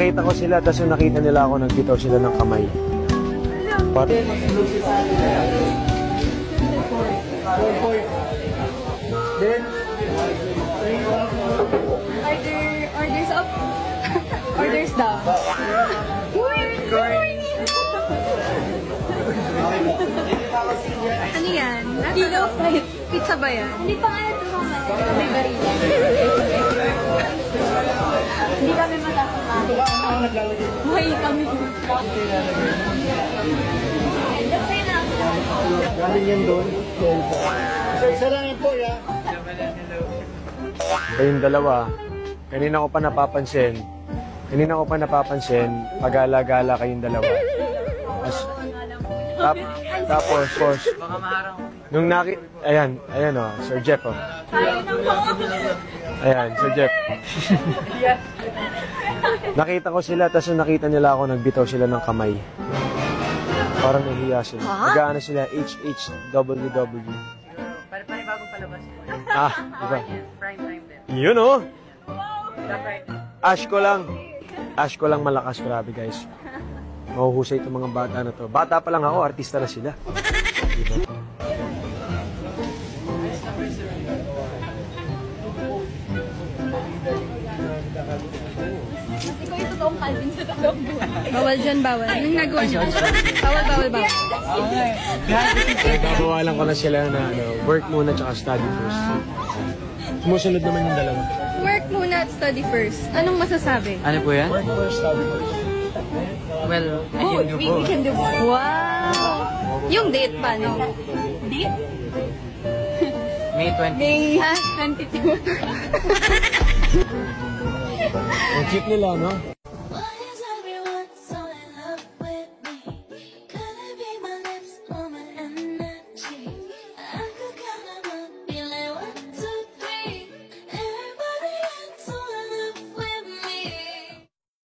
Nakita ko sila, tapos nung nakita nila ako, nagbitaw sila ng kamay. Orders up. Orders down. Ano yan? Kilo flight. Pizza ba yan? Hindi pa nga ito mga hindi kami matasang May kami. Galing yan doon. Isa lang yan po, ya. Kayong dalawa, kanina ko pa napapansin, pag-ala-gala kayong dalawa. Tapos, nung ayan o, Sir Jeff o. Ayan, Sir Jeff. Nakita ko sila, tapos nung nakita nila ako, nagbitaw sila ng kamay. Parang nahiya sila. Nag-aano sila, HHWW. Panibagong palabas. Diba? Prime time din. Yun o. Ash ko lang malakas, grabe guys. Mahuhusay itong mga bata na to. Bata pa lang ako, artista na sila. Diba? Ikaw yung totoong Calvin sa totoong buhay. Bawal dyan, bawal. Anong nagawa niyo? Bawal. Babawalan ko na sila na work muna tsaka study first. Sumusunod naman yung dalawa. Work muna at study first. Anong masasabi? Ano po yan? Work first, study first. Well, We can do both. Wow! Yung date pa, no? Date? May 20. May 22. Ang cute nila, no?